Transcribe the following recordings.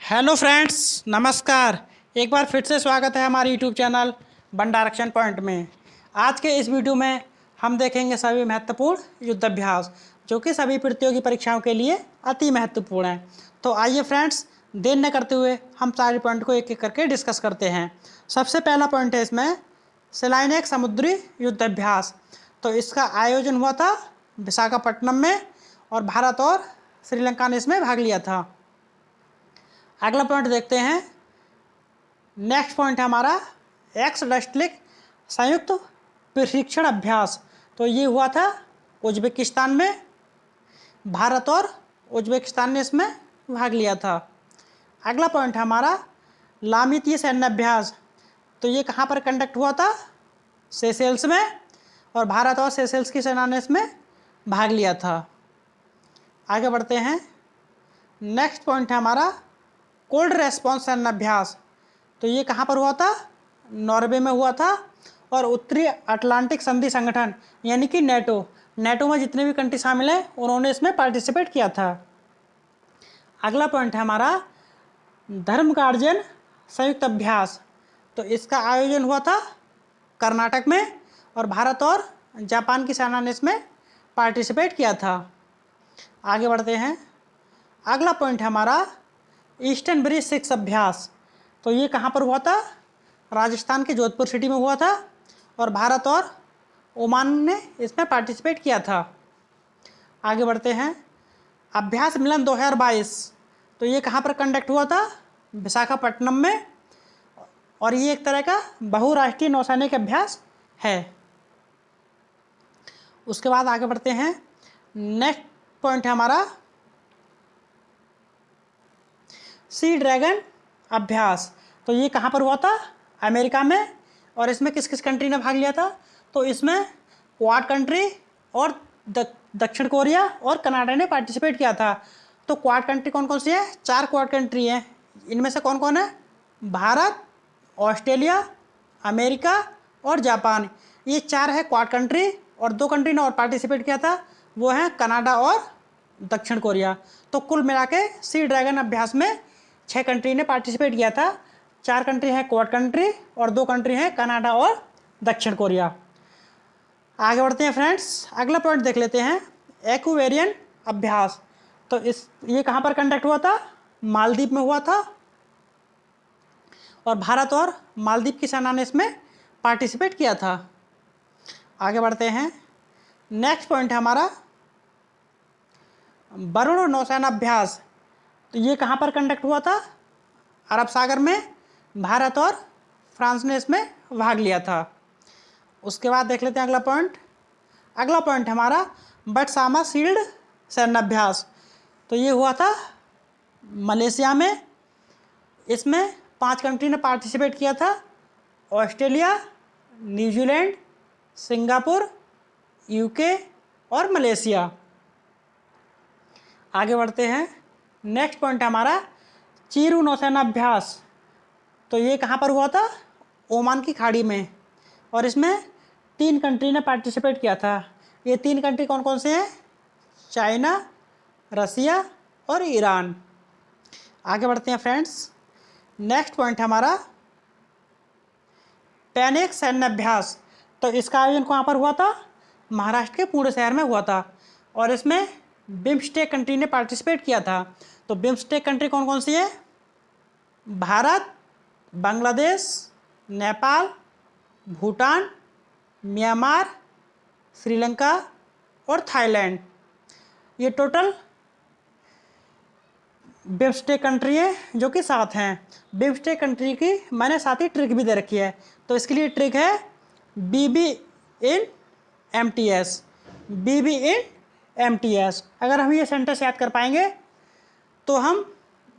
Hello friends, नमस्कार। एक बार फिर से स्वागत है हमारे YouTube channel one direction point में। आज के इस वीडियो में हम देखेंगे सभी महत्वपूर्ण युद्धाभ्यास जो कि सभी प्रतियोगी परीक्षाओं के लिए अति महत्वपूर्ण हैं। तो आइए फ्रेंड्स, देर न करते हुए हम सारे पॉइंट को एक एक करके डिस्कस करते हैं। सबसे पहला पॉइंट है इसमें सेलाइनेक समुद्री युद्धाभ्यास। तो इसका आयोजन हुआ था विशाखापट्टनम में और भारत और श्रीलंका ने इसमें भाग लिया था। अगला पॉइंट देखते हैं। नेक्स्ट पॉइंट है हमारा एक्स डस्टलिक संयुक्त प्रशिक्षण अभ्यास। तो ये हुआ था उज्बेकिस्तान में। भारत और उज्बेकिस्तान ने इसमें भाग लिया था। अगला पॉइंट है हमारा लामितीय सैन्य अभ्यास। तो ये कहाँ पर कंडक्ट हुआ था? सेशेल्स में, और भारत और सेशेल्स की सेना ने इसमें भाग लिया था। आगे बढ़ते हैं। नेक्स्ट पॉइंट है हमारा कोल्ड रेस्पॉन्स सैन्य अभ्यास। तो ये कहाँ पर हुआ था? नॉर्वे में हुआ था। और उत्तरी अटलांटिक संधि संगठन यानी कि नेटो में जितने भी कंट्री शामिल हैं उन्होंने इसमें पार्टिसिपेट किया था। अगला पॉइंट है हमारा धर्म गार्जियन संयुक्त अभ्यास। तो इसका आयोजन हुआ था कर्नाटक में और भारत और जापान की सेना ने इसमें पार्टिसिपेट किया था। आगे बढ़ते हैं। अगला पॉइंट है हमारा ईस्टर्न ब्रिज 6 अभ्यास। तो ये कहाँ पर हुआ था? राजस्थान के जोधपुर सिटी में हुआ था और भारत और ओमान ने इसमें पार्टिसिपेट किया था। आगे बढ़ते हैं। अभ्यास मिलन 2022। तो ये कहाँ पर कंडक्ट हुआ था? विशाखापट्टनम में, और ये एक तरह का बहुराष्ट्रीय नौसैनिक अभ्यास है। उसके बाद आगे बढ़ते हैं। नेक्स्ट पॉइंट है हमारा सी ड्रैगन अभ्यास। तो ये कहाँ पर हुआ था? अमेरिका में। और इसमें किस किस कंट्री ने भाग लिया था? तो इसमें क्वाड कंट्री और दक्षिण कोरिया और कनाडा ने पार्टिसिपेट किया था। तो क्वाड कंट्री कौन कौन सी है? 4 क्वाड कंट्री हैं। इनमें से कौन कौन है? भारत, ऑस्ट्रेलिया, अमेरिका और जापान। ये 4 है क्वाड कंट्री। और 2 कंट्री ने और पार्टिसिपेट किया था, वो हैं कनाडा और दक्षिण कोरिया। तो कुल मिला के सी ड्रैगन अभ्यास में 6 कंट्री ने पार्टिसिपेट किया था। 4 कंट्री हैं क्वाड कंट्री और 2 कंट्री हैं कनाडा और दक्षिण कोरिया। आगे बढ़ते हैं फ्रेंड्स। अगला पॉइंट देख लेते हैं एक्वेरियन अभ्यास। तो ये कहाँ पर कंडक्ट हुआ था? मालदीव में हुआ था और भारत और मालदीव की सेना ने इसमें पार्टिसिपेट किया था। आगे बढ़ते हैं। नेक्स्ट पॉइंट है हमारा वरुण नौसेना अभ्यास। तो ये कहाँ पर कंडक्ट हुआ था? अरब सागर में। भारत और फ्रांस ने इसमें भाग लिया था। उसके बाद देख लेते हैं अगला पॉइंट। अगला पॉइंट हमारा बटसामा शील्ड सैन्य अभ्यास। तो ये हुआ था मलेशिया में। इसमें 5 कंट्री ने पार्टिसिपेट किया था। ऑस्ट्रेलिया, न्यूजीलैंड, सिंगापुर, यूके और मलेशिया। आगे बढ़ते हैं। नेक्स्ट पॉइंट हमारा चीरू नौसेना अभ्यास। तो ये कहाँ पर हुआ था? ओमान की खाड़ी में। और इसमें 3 कंट्री ने पार्टिसिपेट किया था। ये 3 कंट्री कौन कौन से हैं? चाइना, रसिया और ईरान। आगे बढ़ते हैं फ्रेंड्स। नेक्स्ट पॉइंट हमारा पैनेक सैन्य अभ्यास। तो इसका आयोजन कहाँ पर हुआ था? महाराष्ट्र के पुणे शहर में हुआ था और इसमें बिम्स्टेक कंट्री ने पार्टिसिपेट किया था। तो बिम्स्टेक कंट्री कौन कौन सी है? भारत, बांग्लादेश, नेपाल, भूटान, म्यांमार, श्रीलंका और थाईलैंड। ये टोटल बिम्स्टेक कंट्री है जो कि 7 हैं। बिम्स्टेक कंट्री की मैंने साथ ही ट्रिक भी दे रखी है। तो इसके लिए ट्रिक है BB in MTS। BB in MTS। अगर हम ये सेंटेंस याद कर पाएंगे तो हम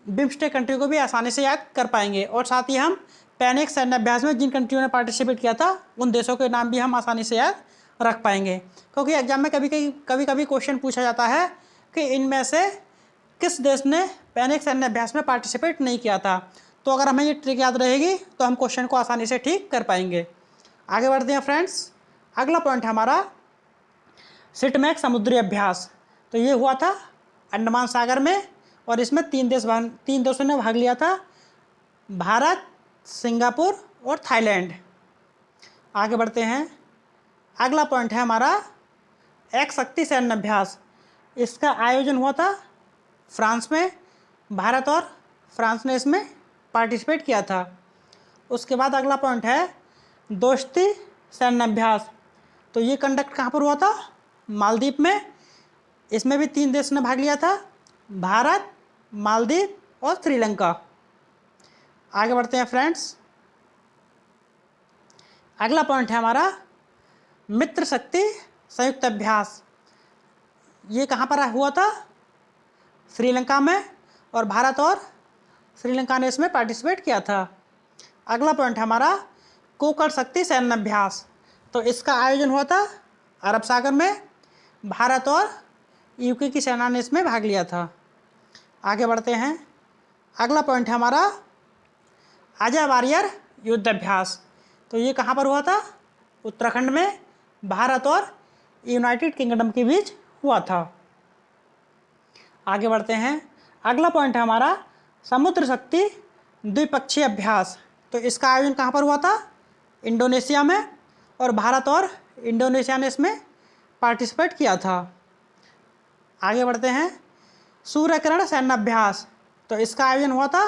बिम्स्टेक कंट्री को भी आसानी से याद कर पाएंगे। और साथ ही हम पैनेक सैन्य अभ्यास में जिन कंट्रियों ने पार्टिसिपेट किया था उन देशों के नाम भी हम आसानी से याद रख पाएंगे। क्योंकि एग्जाम में कभी क्वेश्चन पूछा जाता है कि इनमें से किस देश ने पैनेक सैन्य अभ्यास में पार्टिसिपेट नहीं किया था। तो अगर हमें ये ट्रिक याद रहेगी तो हम क्वेश्चन को आसानी से ठीक कर पाएंगे। आगे बढ़ते हैं फ्रेंड्स। अगला पॉइंट हमारा सिटमैक समुद्री अभ्यास। तो ये हुआ था अंडमान सागर में और इसमें तीन देशों ने भाग लिया था, भारत, सिंगापुर और थाईलैंड। आगे बढ़ते हैं। अगला पॉइंट है हमारा एक शक्ति सैन्य अभ्यास। इसका आयोजन हुआ था फ्रांस में। भारत और फ्रांस ने इसमें पार्टिसिपेट किया था। उसके बाद अगला पॉइंट है दोस्ती सैन्य अभ्यास। तो ये कंडक्ट कहाँ पर हुआ था? मालदीव में। इसमें भी 3 देश ने भाग लिया था, भारत, मालदीव और श्रीलंका। आगे बढ़ते हैं फ्रेंड्स। अगला पॉइंट है हमारा मित्र शक्ति संयुक्त अभ्यास। ये कहाँ पर हुआ था? श्रीलंका में, और भारत और श्रीलंका ने इसमें पार्टिसिपेट किया था। अगला पॉइंट हमारा कोकण शक्ति सैन्य अभ्यास। तो इसका आयोजन हुआ था अरब सागर में। भारत और यूके की सेना ने इसमें भाग लिया था। आगे बढ़ते हैं। अगला पॉइंट है हमारा अजय वारियर युद्ध अभ्यास। तो ये कहाँ पर हुआ था? उत्तराखंड में। भारत और यूनाइटेड किंगडम के बीच हुआ था। आगे बढ़ते हैं। अगला पॉइंट है हमारा समुद्र शक्ति द्विपक्षीय अभ्यास। तो इसका आयोजन कहाँ पर हुआ था? इंडोनेशिया में, और भारत और इंडोनेशिया ने इसमें पार्टिसिपेट किया था। आगे बढ़ते हैं। सूर्यकिरण सैन्य अभ्यास। तो इसका आयोजन हुआ था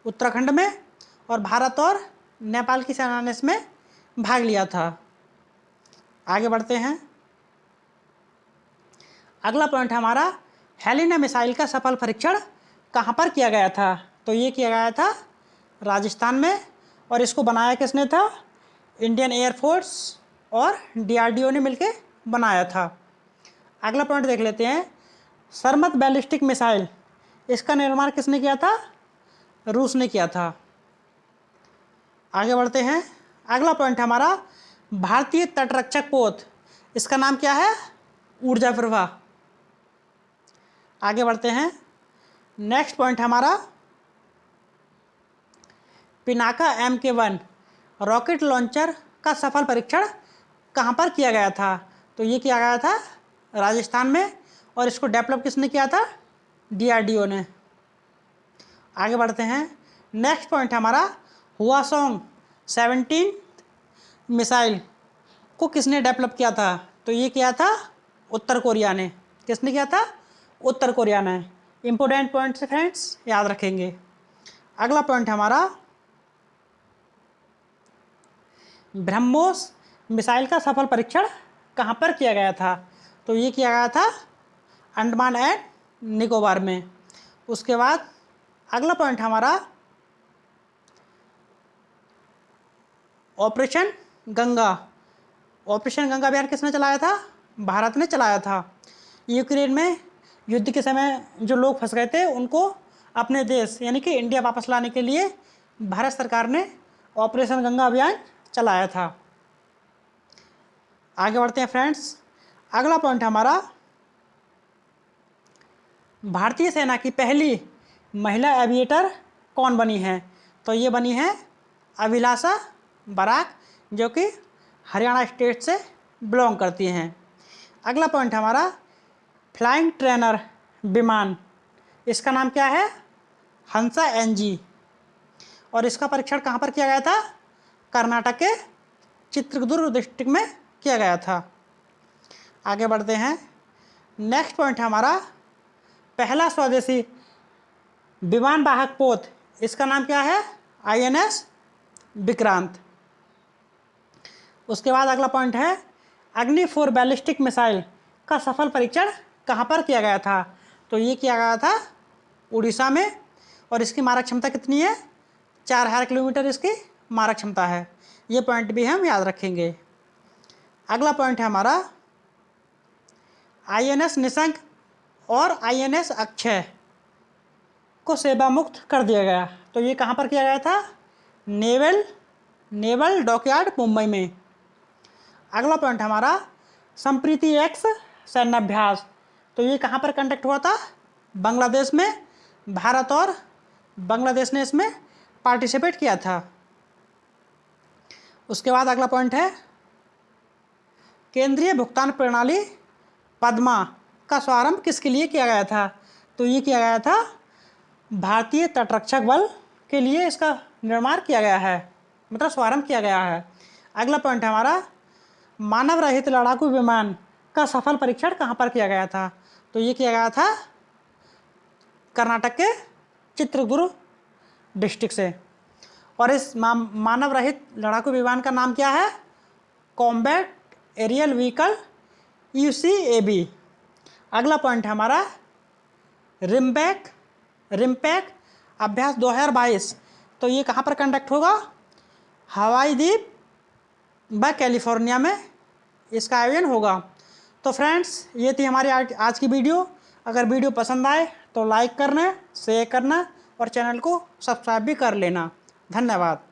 उत्तराखंड में, और भारत और नेपाल की सेना ने इसमें भाग लिया था। आगे बढ़ते हैं। अगला पॉइंट हमारा हेलिना मिसाइल का सफल परीक्षण कहाँ पर किया गया था? तो ये किया गया था राजस्थान में, और इसको बनाया किसने था? इंडियन एयरफोर्स और DRDO ने मिलकर बनाया था। अगला पॉइंट देख लेते हैं। सरमत बैलिस्टिक मिसाइल, इसका निर्माण किसने किया था? रूस ने किया था। आगे बढ़ते हैं। अगला पॉइंट हमारा भारतीय तटरक्षक पोत। इसका नाम क्या है? ऊर्जा प्रवाह। आगे बढ़ते हैं। नेक्स्ट पॉइंट हमारा पिनाका MK1 रॉकेट लॉन्चर का सफल परीक्षण कहाँ पर किया गया था? तो ये किया गया था राजस्थान में, और इसको डेवलप किसने किया था? DRDO ने। आगे बढ़ते हैं। नेक्स्ट पॉइंट हमारा हुआसोंग 17 मिसाइल को किसने डेवलप किया था? तो ये किया था उत्तर कोरिया ने। किसने किया था? उत्तर कोरिया ने। इंपॉर्टेंट पॉइंट से फ्रेंड्स याद रखेंगे। अगला पॉइंट हमारा ब्रह्मोस मिसाइल का सफल परीक्षण कहाँ पर किया गया था? तो ये किया गया था अंडमान एंड निकोबार में। उसके बाद अगला पॉइंट हमारा ऑपरेशन गंगा। ऑपरेशन गंगा अभियान किसने चलाया था? भारत ने चलाया था। यूक्रेन में युद्ध के समय जो लोग फंस गए थे उनको अपने देश यानी कि इंडिया वापस लाने के लिए भारत सरकार ने ऑपरेशन गंगा अभियान चलाया था। आगे बढ़ते हैं फ्रेंड्स। अगला पॉइंट हमारा भारतीय सेना की पहली महिला एविएटर कौन बनी है? तो ये बनी है अभिलाषा बराक, जो कि हरियाणा स्टेट से बिलोंग करती हैं। अगला पॉइंट हमारा फ्लाइंग ट्रेनर विमान। इसका नाम क्या है? हंसा NG, और इसका परीक्षण कहाँ पर किया गया था? कर्नाटक के चित्रदुर्ग डिस्ट्रिक्ट में किया गया था। आगे बढ़ते हैं। नेक्स्ट पॉइंट हमारा पहला स्वदेशी विमान वाहक पोत। इसका नाम क्या है? INS विक्रांत। उसके बाद अगला पॉइंट है अग्नि 4 बैलिस्टिक मिसाइल का सफल परीक्षण कहाँ पर किया गया था? तो ये किया गया था उड़ीसा में, और इसकी मारक क्षमता कितनी है? 4000 किलोमीटर इसकी मारक क्षमता है। ये पॉइंट भी हम याद रखेंगे। अगला पॉइंट है हमारा INS निशंक और INS अक्षय को सेवा मुक्त कर दिया गया। तो ये कहाँ पर किया गया था? नेवल डॉकयार्ड मुंबई में। अगला पॉइंट हमारा संप्रीति X सैन्याभ्यास। तो ये कहाँ पर कंडक्ट हुआ था? बांग्लादेश में। भारत और बांग्लादेश ने इसमें पार्टिसिपेट किया था। उसके बाद अगला पॉइंट है केंद्रीय भुगतान प्रणाली पद्मा का शुभारंभ किसके लिए किया गया था? तो ये किया गया था भारतीय तटरक्षक बल के लिए इसका निर्माण किया गया है, मतलब शुभारंभ किया गया है। अगला पॉइंट है हमारा, मानव रहित लड़ाकू विमान का सफल परीक्षण कहाँ पर किया गया था? तो ये किया गया था कर्नाटक के चित्रदुर्ग डिस्ट्रिक्ट से। और इस मानव रहित लड़ाकू विमान का नाम क्या है? Combat aerial vehicle UCAV। अगला पॉइंट है हमारा, रिम्पैक अभ्यास 2022। तो ये कहाँ पर कंडक्ट होगा? हवाई द्वीप व कैलिफोर्निया में इसका आयोजन होगा। तो फ्रेंड्स, ये थी हमारी आज की वीडियो। अगर वीडियो पसंद आए तो लाइक करना, शेयर करना और चैनल को सब्सक्राइब भी कर लेना। धन्यवाद।